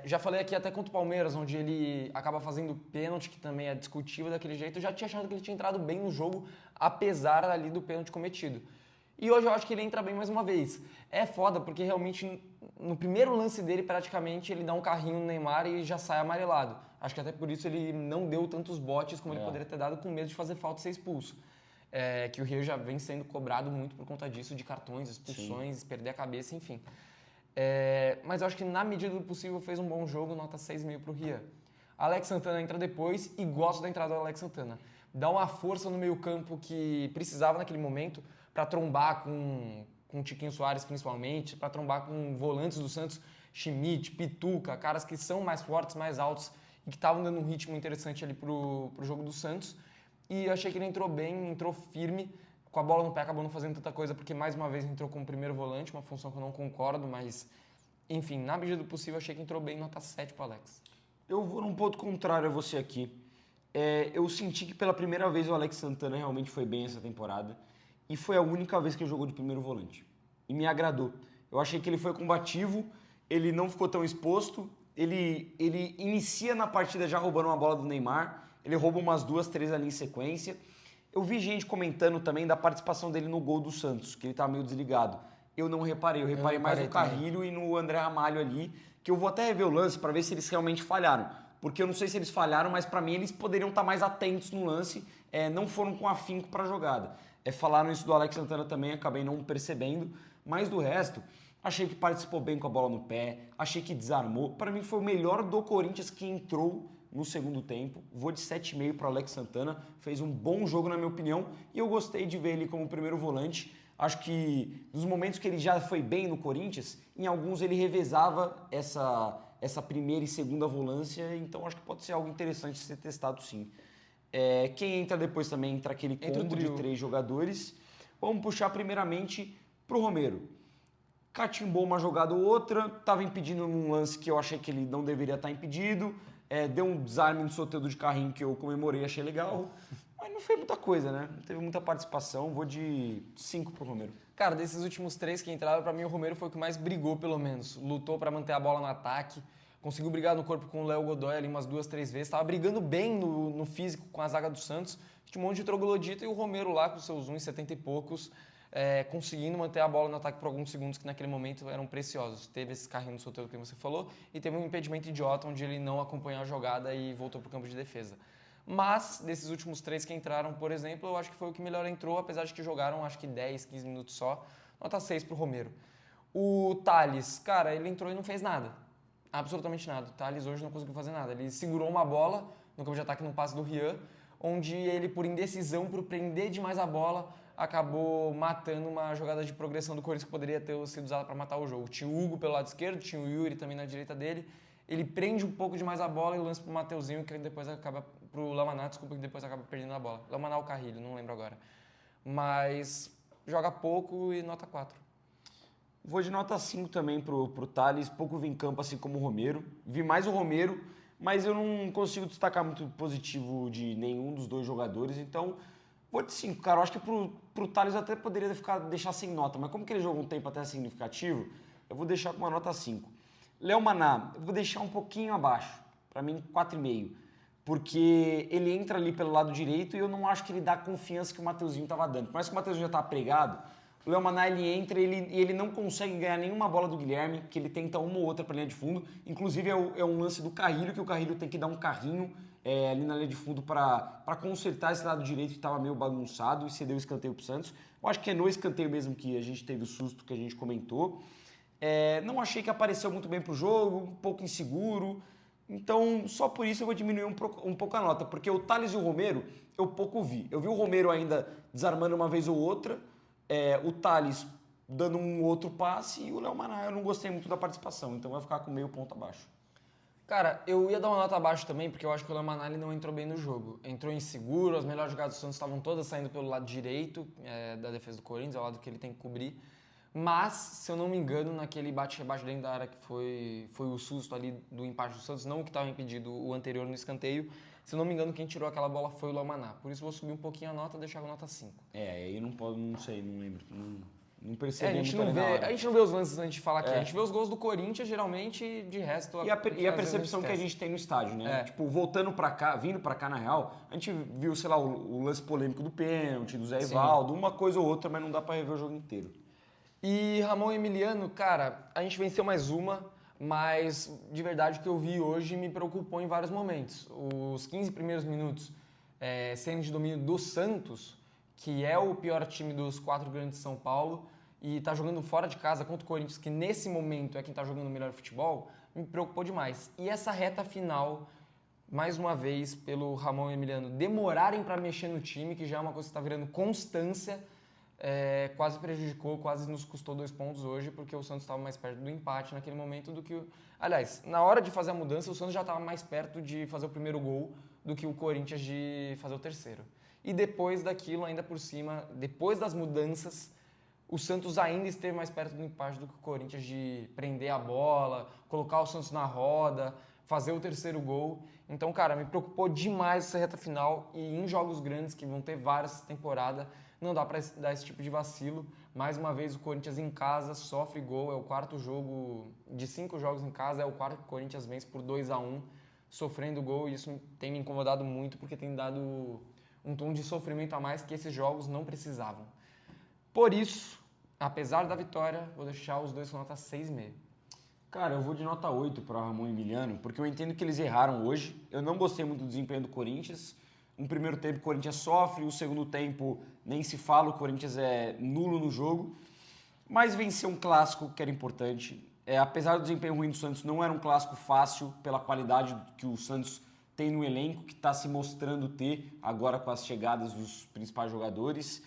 Já falei aqui até contra o Palmeiras, onde ele acaba fazendo pênalti, que também é discutível daquele jeito. Eu já tinha achado que ele tinha entrado bem no jogo, apesar ali do pênalti cometido. E hoje eu acho que ele entra bem mais uma vez. É foda, porque realmente no primeiro lance dele, praticamente, ele dá um carrinho no Neymar e já sai amarelado. Acho que até por isso ele não deu tantos botes como ele poderia ter dado, com medo de fazer falta e ser expulso. Que o Rio já vem sendo cobrado muito por conta disso, de cartões, expulsões, perder a cabeça, enfim. Mas eu acho que na medida do possível fez um bom jogo, nota 6,5 pro Rian. Alex Santana entra depois e gosto da entrada do Alex Santana. Dá uma força no meio campo que precisava naquele momento para trombar com o Tiquinho Soares principalmente, para trombar com volantes do Santos, Schmidt, Pituca, caras que são mais fortes, mais altos e que estavam dando um ritmo interessante ali pro jogo do Santos. E eu achei que ele entrou bem, entrou firme, com a bola no pé, acabou não fazendo tanta coisa, porque mais uma vez entrou como primeiro volante, uma função que eu não concordo, mas enfim, na medida do possível, achei que entrou bem, nota 7 pro Alex. Eu vou num ponto contrário a você aqui. Eu senti que pela primeira vez o Alex Santana realmente foi bem essa temporada e foi a única vez que ele jogou de primeiro volante. E me agradou. Eu achei que ele foi combativo, ele não ficou tão exposto, ele inicia na partida já roubando uma bola do Neymar, ele rouba umas 2, 3 ali em sequência. Eu vi gente comentando também da participação dele no gol do Santos, que ele tá meio desligado. Eu não reparei, eu reparei mais no Carrilho e no André Ramalho ali, que eu vou até rever o lance para ver se eles realmente falharam. Porque eu não sei se eles falharam, mas para mim eles poderiam estar mais atentos no lance, não foram com afinco para a jogada. Falaram isso do Alex Santana também, acabei não percebendo, mas do resto, Achei que participou bem com a bola no pé, achei que desarmou. Para mim foi o melhor do Corinthians que entrou no segundo tempo. Vou de 7,5 para o Alex Santana, fez um bom jogo na minha opinião e eu gostei de ver ele como primeiro volante. Acho que nos momentos que ele já foi bem no Corinthians, em alguns ele revezava essa primeira e segunda volância, então acho que pode ser algo interessante ser testado sim. Quem entra depois também entra aquele combo de 3 jogadores. Vamos puxar primeiramente para o Romero. Catimbou uma jogada ou outra, estava impedindo num lance que eu achei que ele não deveria estar impedido, deu um desarme no sorteio de carrinho que eu comemorei, achei legal, mas não fez muita coisa, né? Não teve muita participação, vou de 5 pro Romero. Cara, desses últimos 3 que entraram, pra mim o Romero foi o que mais brigou, pelo menos. Lutou pra manter a bola no ataque, conseguiu brigar no corpo com o Léo Godoy ali umas 2, 3 vezes, tava brigando bem no físico com a zaga do Santos, tinha um monte de troglodita e o Romero lá com seus 1,70 e poucos, conseguindo manter a bola no ataque por alguns segundos que naquele momento eram preciosos. Teve esse carrinho no sorteio que você falou e teve um impedimento idiota onde ele não acompanhou a jogada e voltou para o campo de defesa. Mas, desses últimos 3 que entraram, por exemplo, eu acho que foi o que melhor entrou, apesar de que jogaram acho que 10, 15 minutos só. Nota 6 pro Romero. O Thales, cara, ele entrou e não fez nada. Absolutamente nada. O Thales hoje não conseguiu fazer nada. Ele segurou uma bola no campo de ataque no passe do Rian, onde ele, por indecisão, por prender demais a bola, acabou matando uma jogada de progressão do Corinthians que poderia ter sido usada para matar o jogo. Tinha o Hugo pelo lado esquerdo, tinha o Yuri também na direita dele. Ele prende um pouco demais a bola e lança pro Mateuzinho, que depois acaba pro Lamaná, desculpa, que depois acaba perdendo a bola. Lamaná ou Carrilho, não lembro agora. Mas joga pouco e nota 4. Vou de nota 5 também pro Thales, pouco vi em campo assim como o Romero. Vi mais o Romero, mas eu não consigo destacar muito positivo de nenhum dos dois jogadores, então vou de 5, cara. Eu acho que pro Thales eu até poderia deixar sem nota, mas como que ele jogou um tempo até significativo, eu vou deixar com uma nota 5. Léo Maná, eu vou deixar um pouquinho abaixo, para mim 4,5, porque ele entra ali pelo lado direito e eu não acho que ele dá a confiança que o Mateuzinho estava dando. Por mais que o Mateuzinho já estava pregado, o Léo Maná ele entra e ele não consegue ganhar nenhuma bola do Guilherme, que ele tenta uma ou outra para linha de fundo. Inclusive é um lance do Carrilho, que o Carrilho tem que dar um carrinho ali na linha de fundo para consertar esse lado direito que estava meio bagunçado e cedeu o escanteio para o Santos. Eu acho que é no escanteio mesmo que a gente teve o susto que a gente comentou. Não achei que apareceu muito bem pro jogo, um pouco inseguro. Então, só por isso eu vou diminuir um pouco a nota, porque o Thales e o Romero eu pouco vi. Eu vi o Romero ainda desarmando uma vez ou outra, o Thales dando um outro passe e o Léo Maná eu não gostei muito da participação, então vai ficar com meio ponto abaixo. Cara, eu ia dar uma nota abaixo também, porque eu acho que o Léo Maná não entrou bem no jogo. Entrou inseguro, as melhores jogadas do Santos estavam todas saindo pelo lado direito da defesa do Corinthians, é o lado que ele tem que cobrir. Mas, se eu não me engano, naquele bate-rebate dentro da área que foi o susto ali do empate do Santos, não o que estava impedido, o anterior no escanteio, se eu não me engano, quem tirou aquela bola foi o Léo Maná. Por isso, vou subir um pouquinho a nota e deixar com nota 5. Aí não sei, não lembro. Não percebi a gente não vê os lances antes de falar aqui. A gente vê os gols do Corinthians, geralmente, de resto... E a percepção que a gente tem no estádio, né? Tipo, voltando pra cá, vindo pra cá, na real, a gente viu, sei lá, o lance polêmico do pênalti, do Zé Ivaldo, uma coisa ou outra, mas não dá pra rever o jogo inteiro. E Ramon e Emiliano, cara, a gente venceu mais uma, mas de verdade o que eu vi hoje me preocupou em vários momentos. Os 15 primeiros minutos sendo de domínio do Santos, que é o pior time dos 4 grandes de São Paulo, e tá jogando fora de casa contra o Corinthians, que nesse momento é quem tá jogando o melhor futebol, me preocupou demais. E essa reta final, mais uma vez, pelo Ramon e Emiliano demorarem para mexer no time, que já é uma coisa que está virando constância, quase prejudicou, quase nos custou 2 pontos hoje, porque o Santos estava mais perto do empate naquele momento do que... Aliás, na hora de fazer a mudança, o Santos já estava mais perto de fazer o primeiro gol do que o Corinthians de fazer o terceiro. E depois daquilo, ainda por cima, depois das mudanças, o Santos ainda esteve mais perto do empate do que o Corinthians de prender a bola, colocar o Santos na roda, fazer o terceiro gol. Então, cara, me preocupou demais essa reta final e em jogos grandes, que vão ter várias essa temporada, não dá para dar esse tipo de vacilo. Mais uma vez, o Corinthians em casa sofre gol, é o 4º jogo de 5 jogos em casa, é o 4º que o Corinthians vence por 2-1, sofrendo gol, e isso tem me incomodado muito, porque tem dado um tom de sofrimento a mais que esses jogos não precisavam. Por isso, apesar da vitória, vou deixar os dois com nota 6,5. Cara, eu vou de nota 8 para Ramon e Emiliano, porque eu entendo que eles erraram hoje. Eu não gostei muito do desempenho do Corinthians. No primeiro tempo, o Corinthians sofre, o segundo tempo nem se fala, o Corinthians é nulo no jogo. Mas venceu um clássico que era importante. Apesar do desempenho ruim do Santos, não era um clássico fácil pela qualidade que o Santos tem no elenco, que está se mostrando ter agora com as chegadas dos principais jogadores.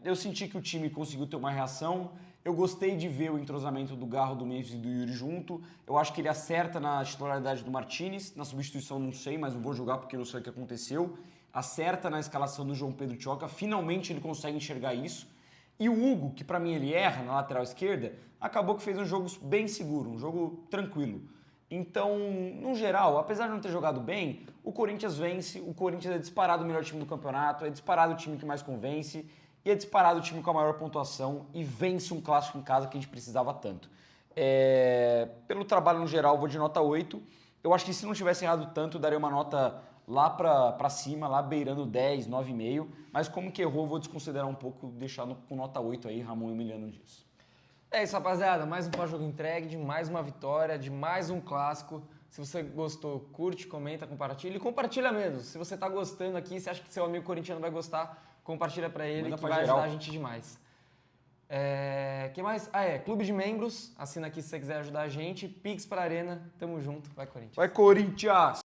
Eu senti que o time conseguiu ter uma reação. Eu gostei de ver o entrosamento do Garro, do Memphis e do Yuri junto. Eu acho que ele acerta na titularidade do Martinez. Na substituição não sei, mas não vou julgar porque não sei o que aconteceu. Acerta na escalação do João Pedro Tchoca. Finalmente ele consegue enxergar isso. E o Hugo, que para mim ele erra na lateral esquerda, acabou que fez um jogo bem seguro, um jogo tranquilo. Então, no geral, apesar de não ter jogado bem, o Corinthians vence, o Corinthians é disparado o melhor time do campeonato, é disparado o time que mais convence e é disparado o time com a maior pontuação e vence um clássico em casa que a gente precisava tanto. Pelo trabalho no geral, vou de nota 8. Eu acho que se não tivesse errado tanto, daria uma nota lá pra cima, lá beirando 10, 9,5. Mas como que errou, vou desconsiderar um pouco, deixar com nota 8 aí, Ramon e Emiliano Dias. É isso, rapaziada. Mais um pós-jogo entregue, de mais uma vitória, de mais um clássico. Se você gostou, curte, comenta, compartilha. E compartilha mesmo. Se você tá gostando aqui, se acha que seu amigo corintiano vai gostar, compartilha pra ele, Manda que pra vai geral. ajudar a gente demais. Que mais? Clube de membros. Assina aqui se você quiser ajudar a gente. Pix pra Arena. Tamo junto. Vai, Corinthians. Vai, Corinthians!